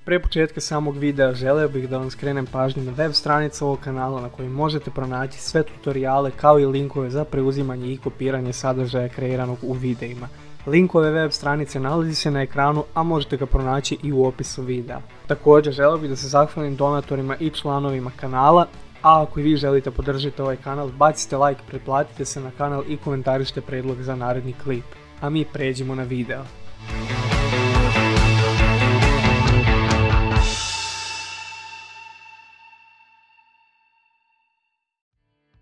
Prije početka samog videa želeo bih da vam skrenem pažnju na web stranicu ovog kanala na kojoj možete pronaći sve tutoriale kao i linkove za preuzimanje i kopiranje sadržaja kreiranog u videima. Link ove web stranice nalazi se na ekranu, a možete ga pronaći i u opisu videa. Također želeo bih da se zahvalim donatorima i članovima kanala, a ako i vi želite podržati ovaj kanal, bacite like, pretplatite se na kanal i komentarišite predlog za naredni klip. A mi pređemo na video.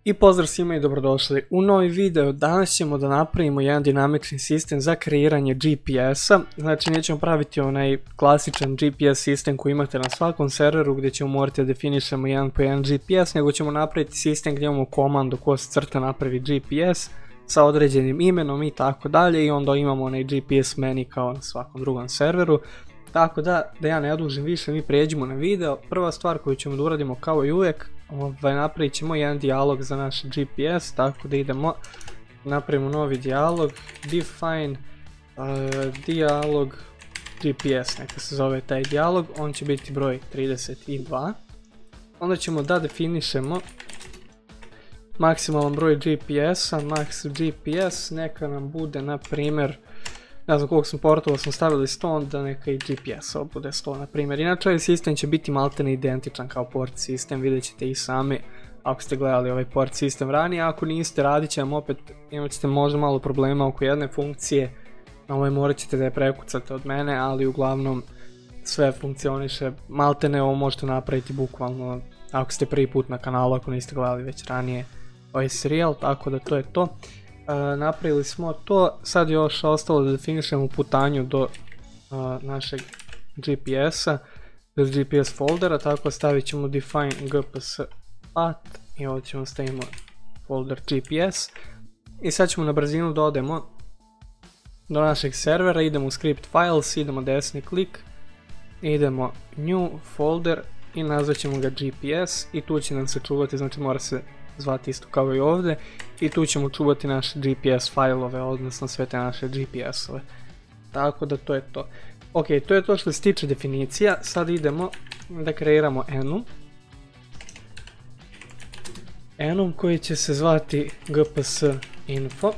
I pozdrav svima i dobrodošli u novi video. Danas ćemo da napravimo jedan dinamični sistem za kreiranje GPS-a. Znači nećemo praviti onaj klasičan GPS sistem koji imate na svakom serveru gdje ćemo morati da definišemo jedan po jedan GPS, nego ćemo napraviti sistem gdje imamo komandu koja se crta napravi GPS sa određenim imenom i tako dalje, i onda imamo onaj GPS menu kao na svakom drugom serveru. Tako da ja ne odužim više, mi pređemo na video. Prva stvar koju ćemo da uradimo kao i uvijek, napravit ćemo jedan dijalog za naš GPS, tako da idemo, napravimo novi dijalog, define dijalog GPS, neka se zove taj dijalog, on će biti broj 32. Onda ćemo da definišemo maksimalan broj GPS-a, max GPS, neka nam bude na primjer, ne znam koliko sam portova smo stavili 100, onda neka i GPS bude 100 na primjer. Inače ovaj sistem će biti maltene identičan kao port sistem, vidjet ćete i sami ako ste gledali ovaj port sistem ranije. Ako niste, radit će vam opet, imat ćete možda malo problema oko jedne funkcije, morat ćete da je prekucate od mene, ali uglavnom sve funkcioniše. Maltene ovo možete napraviti bukvalno ako ste prvi put na kanalu, ako niste gledali već ranije ovaj serijal, tako da to je to. Napravili smo to, sad je još ostalo da definišemo putanju do našeg GPS-a, bez GPS foldera, tako stavit ćemo define gps path i ovdje ćemo stavimo folder GPS. I sad ćemo na brzinu da odemo do našeg servera, idemo u script files, idemo desni klik, idemo new folder i nazvat ćemo ga GPS i tu će nam se čuvati, znači mora se zvati isto kao i ovdje, i tu ćemo čuvati naše GPS failove, odnosno sve te naše GPS-ove. Tako da to je to. Ok, to je to što se tiče definicija. Sad idemo da kreiramo enum koji će se zvati gps info.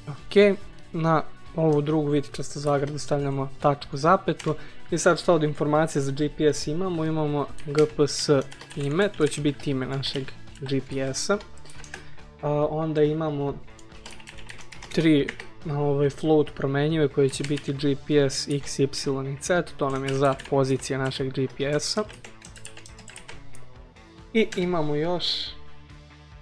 Ok, na ovu drugu vitičastu zagradu stavljamo tačku zapetu. I sad što od informacije za GPS imamo? Imamo gps ime, to će biti ime našeg GPS-a. Onda imamo tri float promenjive koje će biti GPS, x, y i z, to nam je za pozicije našeg GPS-a. I imamo još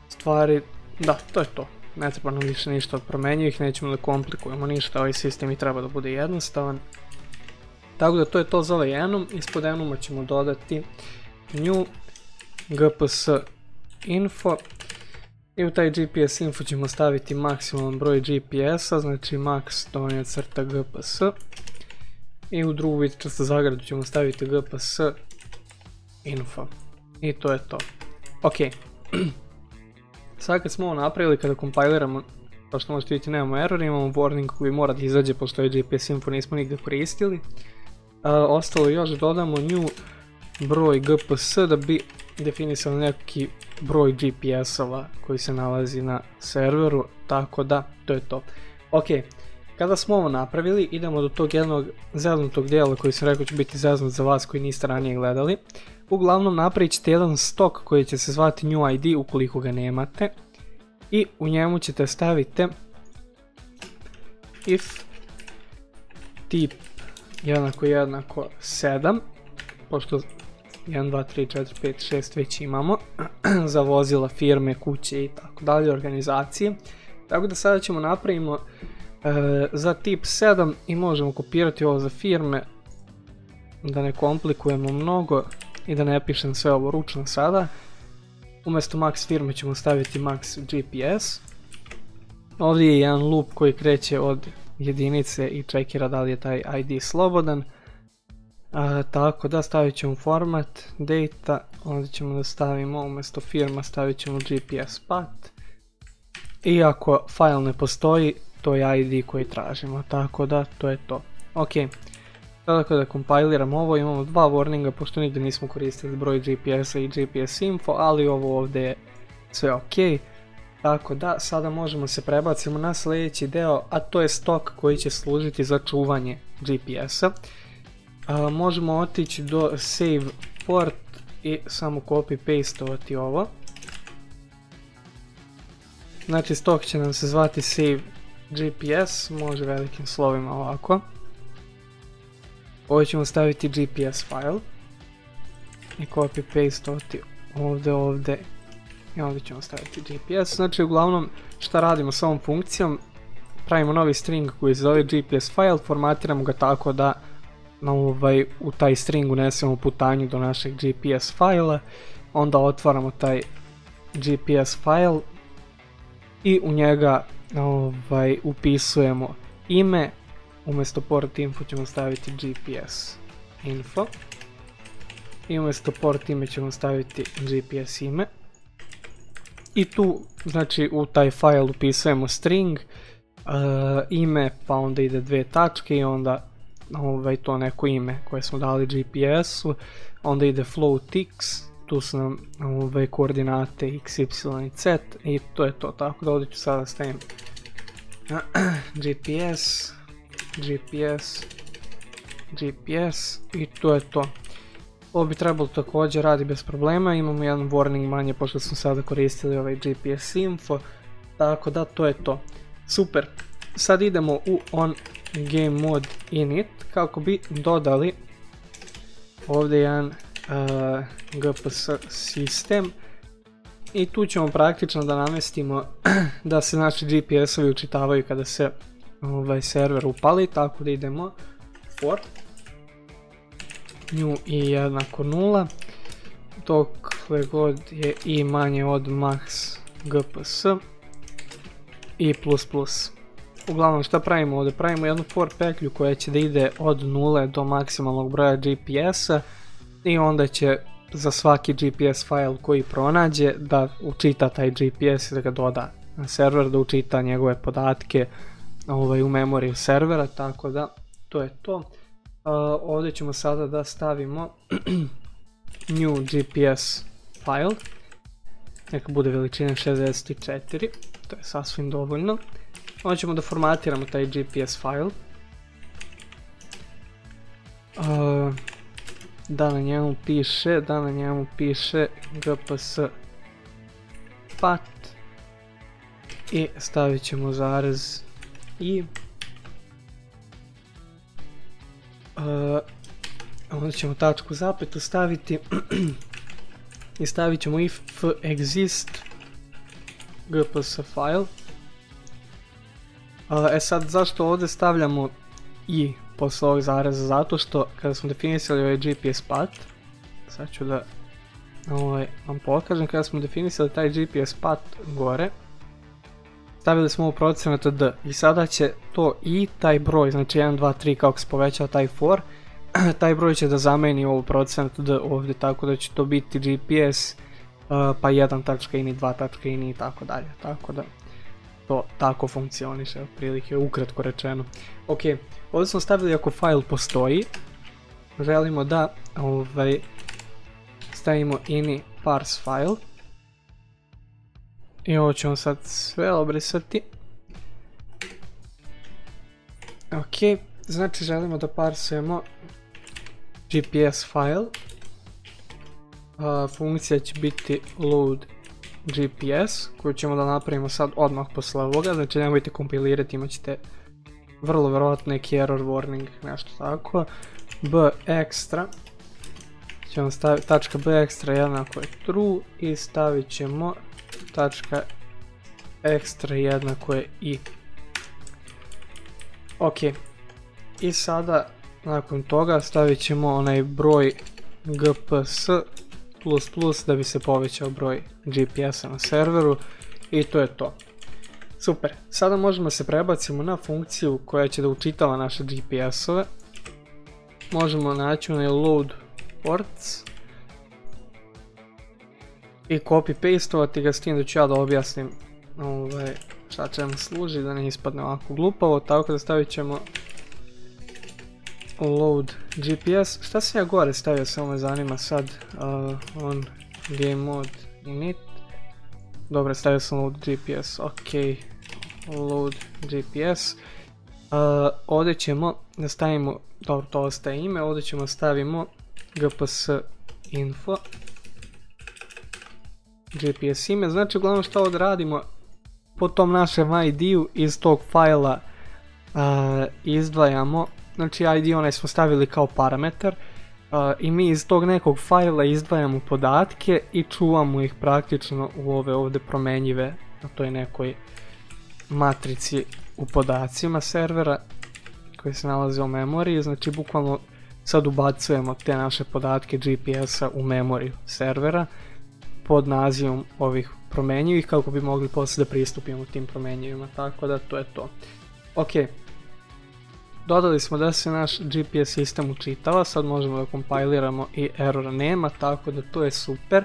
stvari, da, to je to. Ne treba nam više ništa od promenjivih, nećemo da komplikujemo ništa, ovaj sistem i treba da bude jednostavan. Tako da to je to za ovaj enum. Ispod enuma ćemo dodati new gps info i u taj GPS info ćemo staviti maksimalan broj GPS-a, znači max donja crta gps, i u drugu vitičastu zagradu ćemo staviti gps info i to je to. Ok, sad kad smo ovo napravili, kada kompiliramo, kao što možete vidjeti nemamo error, imamo warning koji mora da izađe pošto ovaj GPS info nismo nigde koristili. Ostalo još dodamo new broj gps da bi definisali neki broj GPS-ova koji se nalazi na serveru, tako da to je to. Ok, kada smo ovo napravili, idemo do tog jednog zeznutog dijela koji sam rekao će biti zeznut za vas koji niste ranije gledali. Uglavnom napravit ćete jedan stok koji će se zvati new ID ukoliko ga nemate, i u njemu ćete staviti if tip jednako 7, pošto 1, 2, 3, 4, 5, 6 već imamo za vozila, firme, kuće i tako dalje, organizacije. Tako da sada ćemo napravimo za tip 7 i možemo kopirati ovo za firme, da ne komplikujemo mnogo i da ne pišem sve ovo ručno sada. Umjesto max firme ćemo staviti max GPS. Ovdje je jedan loop koji kreće od jedinice i čekira da li je taj ID slobodan. Tako da stavit ćemo format, data, onda ćemo da stavimo umjesto firma stavit ćemo GPS path. I ako file ne postoji, to je ID koji tražimo, tako da to je to. Ok, sada kada kompajliram ovo imamo dva warninga pošto nigdje nismo koristili broj GPS-a i GPS info, ali ovo ovdje je sve ok. Tako da sada možemo se prebacimo na sljedeći deo, a to je stok koji će služiti za čuvanje GPS-a. Možemo otići do save port i samo copy pastovati ovo. Znači stok će nam se zvati save GPS, može velikim slovima ovako. Ovo ćemo staviti GPS file i copy pastovati ovdje i ovdje ćemo staviti GPS. Znači uglavnom šta radimo s ovom funkcijom, pravimo novi string koji se zove GPS file, formatiramo ga tako da u taj string unesemo putanju do našeg GPS fajla, onda otvaramo taj GPS file i u njega upisujemo ime, umjesto port info ćemo staviti GPS info i umjesto port ime ćemo staviti GPS ime. I tu, znači u taj file upisujemo string, ime, pa onda ide dvije tačke i onda to neko ime koje smo dali GPS-u, onda ide float-x, tu su nam koordinate x, y i z i to je to, tako da ovdje ću sada stavim GPS i to je to. Ovo bi trebalo također radi bez problema, imamo jedan warning manje pošto smo sada koristili ovaj GPS info, tako da to je to. Super, sad idemo u on game mode init kako bi dodali ovdje jedan gps sistem i tu ćemo praktično da namestimo da se naši GPS-ovi učitavaju kada se server upali, tako da idemo for new i jednako 0 dokle god je i manje od max gps i plus. Uglavnom šta pravimo ovdje? Pravimo jednu for petlju koja će da ide od 0 do maksimalnog broja GPS-a i onda će za svaki GPS file koji pronađe da učita taj GPS i da ga doda na server, da učita njegove podatke u memoriju servera, tako da to je to. Ovdje ćemo sada da stavimo new GPS file, neka bude veličine 64, to je sasvim dovoljno. Onda ćemo da formatiramo taj GPS file, da na njemu piše gps pat i stavit ćemo zarez i onda ćemo tačku zapetu staviti i stavit ćemo if exist gps file. Sad zašto ovdje stavljamo i posle ovog zareza? Zato što kada smo definisali ovaj GPS path, sad ću da vam pokažem, kada smo definisali taj GPS path gore, stavili smo u procenat d i sada će to i taj broj, znači 1, 2, 3 kako se povećava taj for, taj broj će da zameni ovo procenat d ovdje, tako da će to biti GPS pa 1.ini, 2.ini i tako dalje, tako da to tako funkcioniše, otprilike ukratko rečeno. Ok, ovdje smo stavili ako file postoji, želimo da stavimo ini parse file i ovo ćemo sad sve obrisati. Ok, znači želimo da parsujemo GPS file, funkcija će biti load GPS koju ćemo da napravimo sad odmah posle ovoga, znači nemojte kompilirati, imat ćete vrlo vjerojatno neki error warning, nešto tako. B extra ćemo staviti, tačka B extra jednako je true i stavit ćemo tačka extra jednako je i. Ok, i sada nakon toga stavit ćemo onaj broj gps da bi se povećao broj GPS-a na serveru i to je to. Super, sada možemo se prebacimo na funkciju koja će da učitava naše GPS-ove. Možemo naći onaj load ports i copy pastovati ga, s tim da ću ja da objasnim šta čemu služi, da ne ispadne ovako glupavo, tako da stavit ćemo load GPS. Šta sam ja gore stavio, samo me zanima sad. On game mode init. Dobro, stavio sam load GPS, ok. Load GPS. Ovdje ćemo da stavimo, dobro to ostaje ime, ovdje ćemo stavimo gps info. GPS ime, znači uglavnom što ovdje radimo, po tom našem ID-u iz tog fajla izdvajamo, znači ID onaj smo stavili kao parametar i mi iz tog nekog fajla izdvajamo podatke i čuvamo ih praktično u ove ovdje promenjive na toj nekoj matrici u podacima servera koji se nalaze u memoriji, znači bukvalno sad ubacujemo te naše podatke GPS-a u memoriju servera pod nazivom ovih promenjivih kako bi mogli poslije da pristupimo tim promenjivima, tako da to je to. Ok, dodali smo da se naš GPS sistem učitava, sad možemo da kompiliramo i error nema, tako da to je super.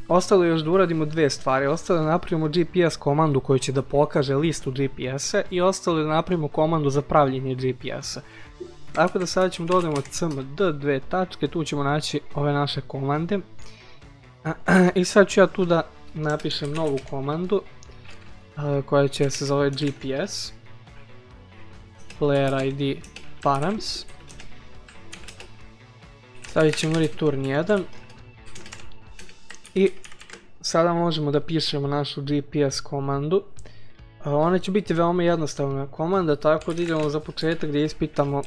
Ostalo je još da uradimo dve stvari, ostalo je da napravimo GPS komandu koju će da pokaže listu GPS-a i ostalo je da napravimo komandu za pravljenje GPS-a. Tako da sada ćemo dodamo cmd, dve tačke, tu ćemo naći ove naše komande. I sad ću ja tu da napišem novu komandu koja će se zove GPS player ID params. Stavit ćemo return 1 i sada možemo da pišemo našu GPS komandu. Ona će biti veoma jednostavna komanda, tako da idemo za početak da ispitamo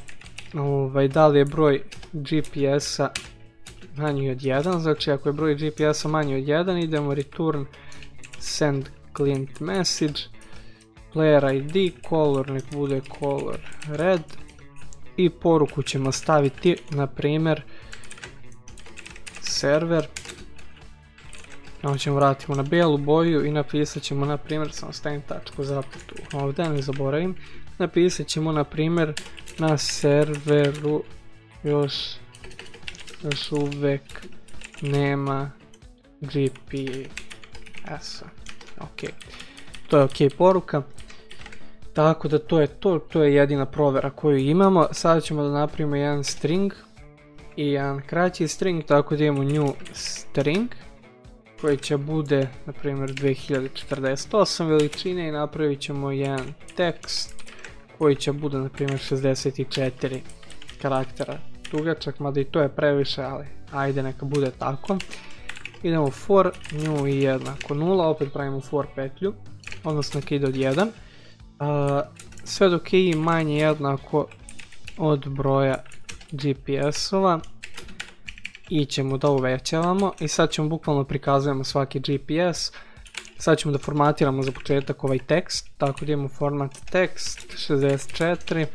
da li je broj GPS-a manji od 1, znači ako je broj GPS-a manji od 1 idemo return send client message player ID, color nek bude color red i poruku ćemo staviti na primjer server. Ovo ćemo vratiti na bijelu boju i napisat ćemo na primjer, samo stavim tačku zapetu ovdje, ne zaboravim, napisat ćemo na primjer na serveru još uvek nema GPS-a. Ok, to je ok poruka. Tako da to je jedina provjera koju imamo. Sada ćemo da napravimo jedan string i jedan kraći string, tako da imamo new string koji će bude na primjer 2048 veličine i napravit ćemo jedan tekst koji će bude na primjer 64 karaktera dugačak, mada i to je previše, ali ajde neka bude tako. Idemo for new i jednako 0, opet pravimo for petlju, odnosno neka ide od 1. Sve dok je i manje jednako od broja GPS-ova i ćemo da uvećavamo i sad ćemo bukvalno prikazujemo svaki GPS. Sad ćemo da formatiramo za početak ovaj tekst, tako da imamo format tekst 64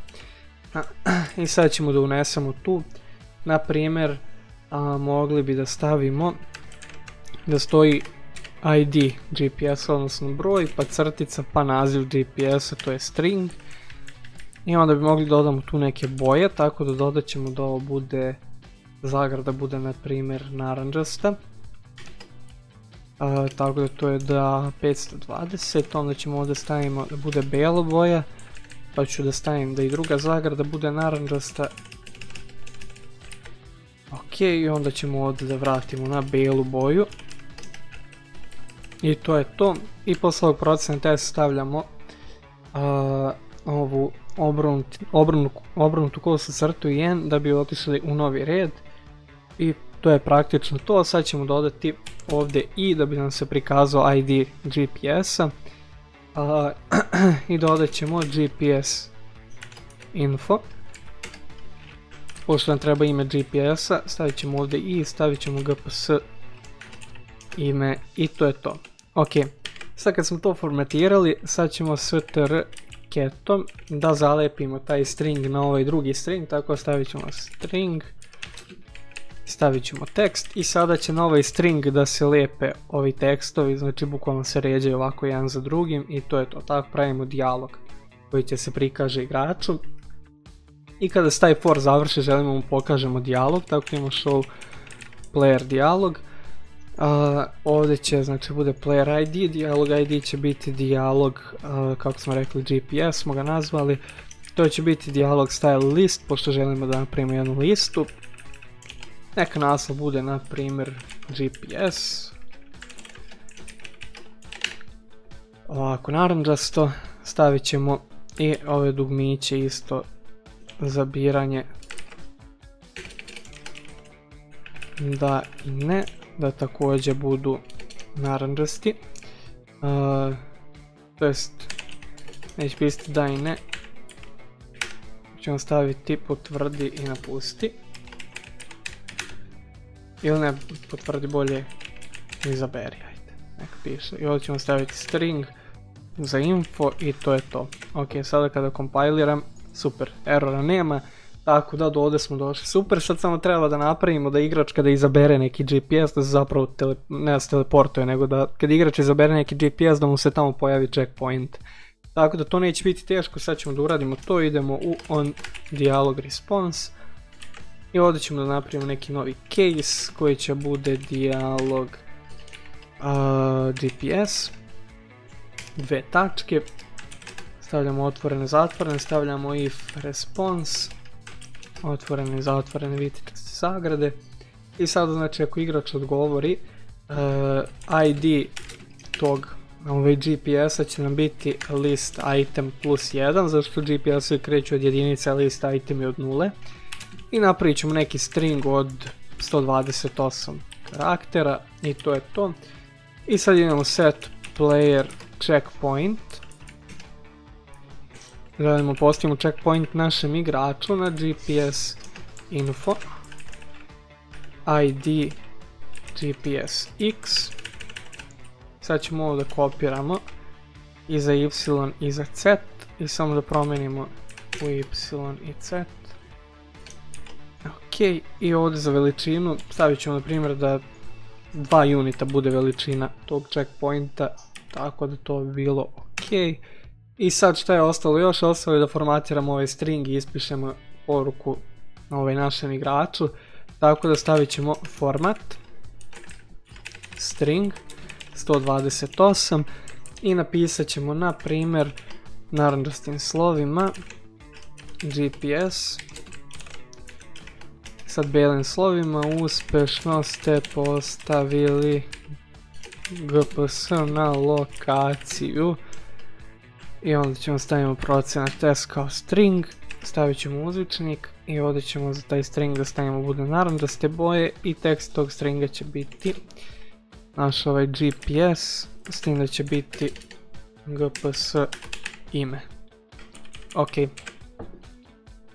i sad ćemo da unesemo tu, na primjer mogli bi da stavimo da stoji ID GPS, odnosno broj, pa crtica, pa naziv GPS-a, to je string. I onda bi mogli dodamo tu neke boje, tako da dodat ćemo da ovo bude, zagrada bude na primjer naranđasta. Tako da to je da 520, onda ćemo ovdje stavimo da bude bijelo boja, pa ću da stavim da i druga zagrada bude naranđasta. Ok, i onda ćemo ovdje da vratimo na bijelu boju. I to je to. I posle ovog procenta stavljamo ovu obrnutu kosu crtu i n da bi otišli u novi red. I to je praktično to. Sad ćemo dodati ovdje i da bi nam se prikazao ID GPS-a. I dodat ćemo GPS info. Pošto nam treba ime GPS-a, stavit ćemo ovdje i stavit ćemo gps ime i to je to. Ok, sad kad smo to formatirali, sad ćemo str ketom da zalepimo taj string na ovaj drugi string, tako stavit ćemo string, stavit ćemo tekst i sada će na ovaj string da se lepe ovi tekstovi, znači bukvalno se ređaju ovako jedan za drugim i to je to. Tako pravimo dijalog koji će se prikaže igraču i kada se taj for završi želimo mu pokažemo dijalog, tako imamo show player dijalog. Ovdje će znači bude player ID, dialog ID će biti dijalog kako smo rekli GPS smo ga nazvali To će biti dialog style list, pošto želimo da napravimo jednu listu. Neka naslov bude, na primjer, GPS. Ovako, naranđasto. Stavit ćemo i ove dugmiće isto za biranje. Da i ne, da također budu naranđasti. To jest, neće pisati da i ne. Ćemo staviti potvrdi i napusti. Ili ne, potvrdi bolje, izaberi, ajde, neka piše. I ovdje ćemo staviti string za info i to je to. Ok, sada kada kompajliram, super, errora nema, tako da do ovdje smo došli. Super, sad samo treba da napravimo da igrač kada izabere neki GPS, da se zapravo ne da se teleportuje, nego da kada igrač izabere neki GPS da mu se tamo pojavi checkpoint. Tako da to neće biti teško, sad ćemo da uradimo to, idemo u on dialog response. I ovdje ćemo da napravimo neki novi case koji će bude dialog GPS. Dve tačke. Stavljamo otvorene, zatvorene, stavljamo if response. Otvorene i zatvorene, vidite zagrade. I sada znači ako igrač odgovori, ID tog GPS-a će nam biti list item plus 1, zašto GPS-ovi kreću od jedinice, a list item je od 0. I napravit ćemo neki string od 128 karaktera i to je to. I sad idemo set player checkpoint. Želimo postavimo checkpoint našem igraču na GPS info. ID GPS X. Sad ćemo ovo da kopiramo i za y i za z i samo da promenimo u y i z. Ok, i ovdje za veličinu stavit ćemo na primjer da 2 unita bude veličina tog checkpointa, tako da to bi bilo ok. I sad šta je ostalo još? Ostalo je da formatiramo ovaj string i ispišemo poruku našem igraču, tako da stavit ćemo format string 128 i napisat ćemo na primjer naranđastim slovima GPS. Sad belim slovima, uspešno ste postavili GPS na lokaciju. I onda ćemo stavimo procenat test kao string, stavit ćemo uzvičnik i ovdje ćemo za taj string da stavimo bude naranđaste boje i tekst tog stringa će biti naš ovaj GPS, s tim da će biti GPS ime. Ok,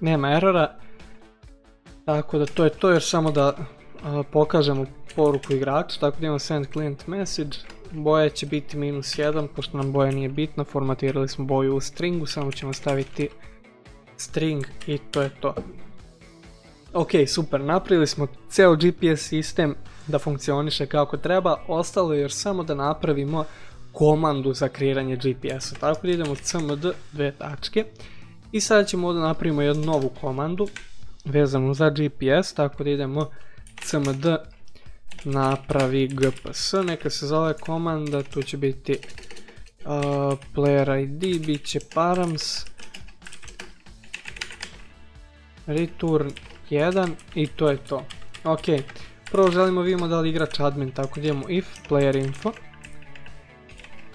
nema errora. Tako da to je to, još samo da pokažemo poruku igrača, tako da imamo send client message, boja će biti -1, pošto nam boja nije bitna, formatirali smo boju u stringu, samo ćemo staviti string i to je to. Ok, super, napravili smo ceo GPS sistem da funkcioniše kako treba, ostalo je još samo da napravimo komandu za kreiranje GPS-a, tako da idemo cmd dve tačke i sada ćemo ovdje napravimo jednu novu komandu vezanu za GPS, tako da idemo cmd napravi gps, neka se zove komanda, tu će biti player id, bit će params return 1 i to je to. Ok, prvo želimo vidimo da li igrač admin, tako da idemo if player info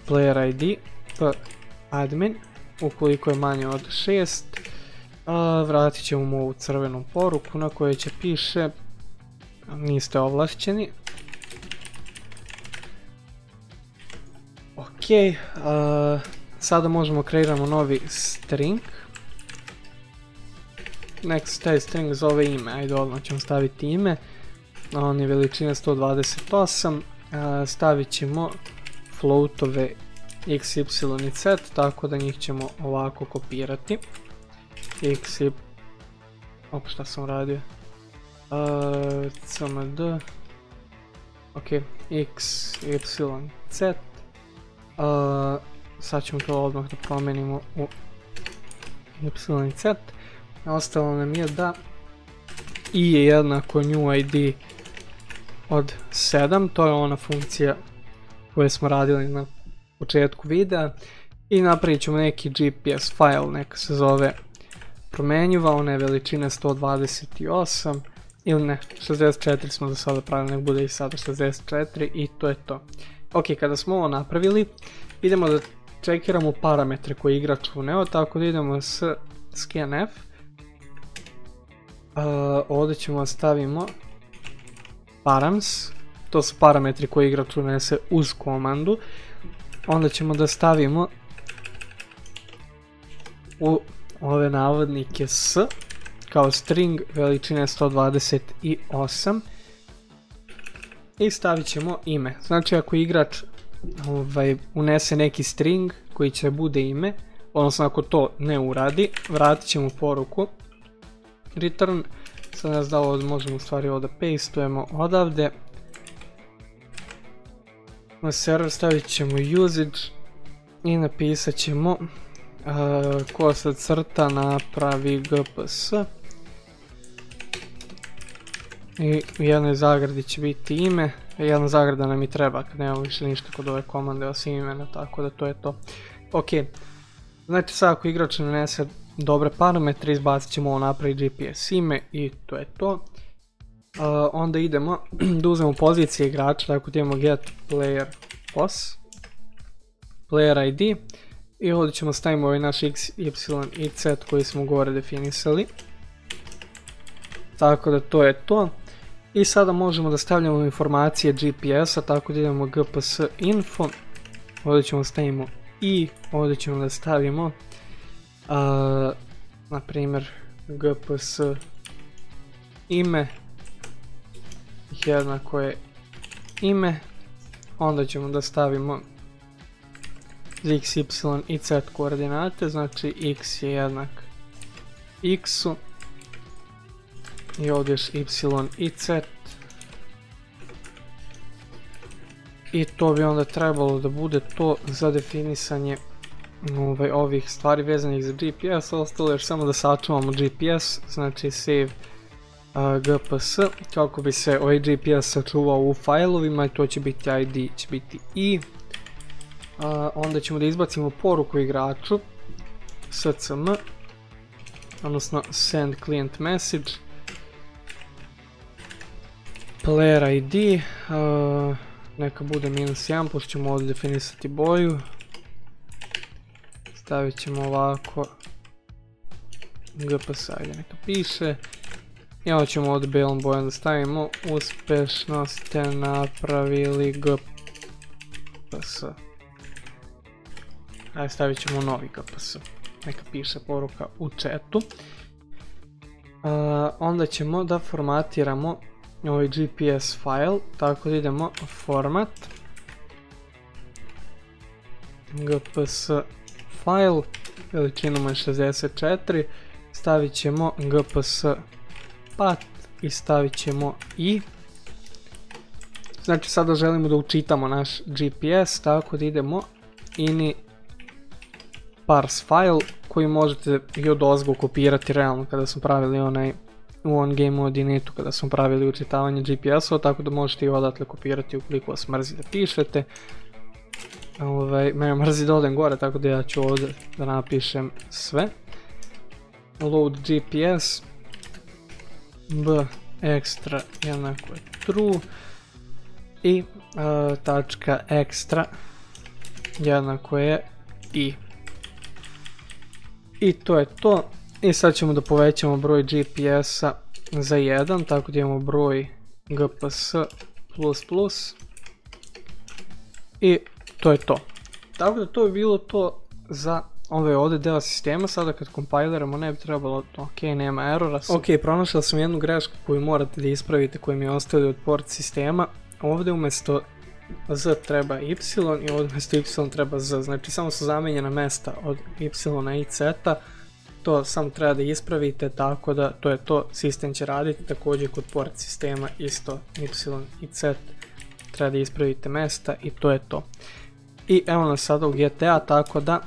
player id admin, ukoliko je manje od 6, vratit ćemo mu ovu crvenu poruku na kojoj će piše niste ovlašćeni. Ok, sada možemo kreiramo novi string. Next taj string zove ime, ajde odmah ćemo staviti ime. On je veličine 128, stavit ćemo floatove x, y i z, tako da njih ćemo ovako kopirati. X, y, opa šta sam uradio, cmd, ok, x, y, z, sad ćemo to odmah da promenimo u y i z, ostalo nam je da i je jednako new id od 7, to je ona funkcija koju smo radili na početku videa i napravit ćemo neki GPS file, neka se zove promjenjiva, ona je veličine 128 ili ne, 64 smo za sada pravili, nek bude i sada 64 i to je to. Ok, kada smo ovo napravili, idemo da čekiramo parametre koje igrač uneo, tako da idemo s scanf. Ovdje ćemo da stavimo params, to su parametri koje igrač unese uz komandu. Onda ćemo da stavimo u ove navodnike s kao string veličine 128 i stavit ćemo ime. Znači ako igrač unese neki string koji će bude ime, odnosno ako to ne uradi, vratit ćemo poruku return. Sad ne znam da ovo možemo u stvari ovdje pastujemo odavde. Na server stavit ćemo usage i napisat ćemo kosa crta napravi gps i u jednoj zagradi će biti ime. Jedna zagrada nam i treba kad nemamo više ništa kod ove komande osim imena, tako da to je to. Ok, znači sad ako igrač nanese dobre parametre, izbacit ćemo ovo napravi GPS ime i to je to. Onda idemo da uzmemo pozicije igrača, tako da imamo get player pos, player ID i ovdje ćemo staviti ovaj naš x, y i z koji smo gore definisali. Tako da to je to. I sada možemo da stavljamo informacije GPS-a, tako da idemo gps info, ovdje ćemo stavimo i ovdje ćemo da stavimo na primjer gps ime jednako je ime, onda ćemo da stavimo x, y i z koordinate, znači x je jednak x-u i ovdje y i z i to bi onda trebalo da bude to za definisanje ovih stvari vezanih za GPS. Ostalo je samo da sačuvamo GPS, znači save gps kako bi se ovaj GPS sačuvao u failovima i to će biti ID, će biti i. Onda ćemo da izbacimo poruku igraču scm, odnosno send client message player ID, neka bude -1, pošto ćemo ovdje definisati boju. Stavit ćemo ovako gps, ajde neka piše. I onda ćemo ovdje belom bojom da stavimo uspješno ste napravili gps. Ajde stavit ćemo novi gps, neka piše poruka u chatu. Onda ćemo da formatiramo ovaj GPS file, tako da idemo format gps file, veličinom je 64, stavit ćemo gps path i stavit ćemo i. Znači sada želimo da učitamo naš GPS, tako da idemo ini parse file koji možete i od ozgo kopirati realno kada smo pravili onaj u OnGame mode netu kada smo pravili učitavanje GPS-ova, tako da možete i odatle kopirati ukoliko vas mrzi da pišete. Mene mrzi da odem gore, tako da ja ću ovdje da napišem sve. Load GPS b extra jednako je true i tačka extra jednako je i. I to je to. I sad ćemo da povećamo broj GPS-a za 1, tako da imamo broj gps plus i to je to. Tako da to bi bilo to za ovaj ovdje deo sistema. Sada kad kompajleramo ne bi trebalo, ok, nema errora. Ok, pronašao sam jednu grešku koju morate da ispravite, koju mi je ostavili od port sistema. Ovdje umjesto z treba y i ovdje umjesto y treba z, znači samo su zamenjena mesta od y i z. To samo treba da ispravite, tako da to je to, sistem će raditi. Također kod port sistema isto y i z treba da ispravite mesta i to je to. I evo nas sada u GTA, tako da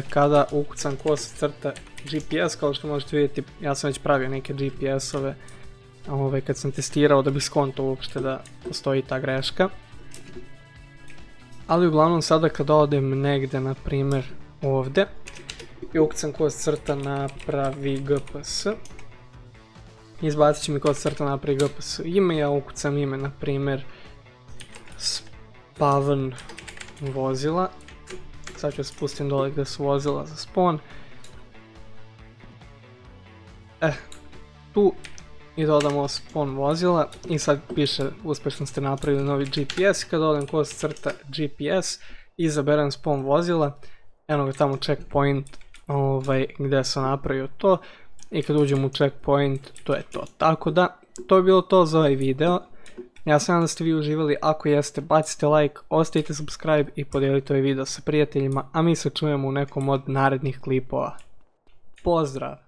kada ukucam kosa crta GPS, kao što možete vidjeti, ja sam već pravio neke GPS-ove kad sam testirao da bi skontao uopšte da postoji ta greška. Ali uglavnom sada kada odem negde, na primjer ovdje, i ukucam kost crta napravi gps. Izbacit će mi kost crta napravi gps ime, ja ukucam ime na primjer spawn vozila. Sad ću spustim dole gdje su vozila za spawn. Tu i dodamo spawn vozila i sad piše uspješno ste napravili novi GPS. Kad dodam kost crta GPS, izaberem spawn vozila, eno ga tamo checkpoint gdje sam napravio to i kad uđem u checkpoint to je to. Tako da, to je bilo to za ovaj video. Ja se nadam da ste vi uživali, ako jeste bacite like, ostavite subscribe i podijelite ovaj video sa prijateljima, a mi se čujemo u nekom od narednih klipova. Pozdrav!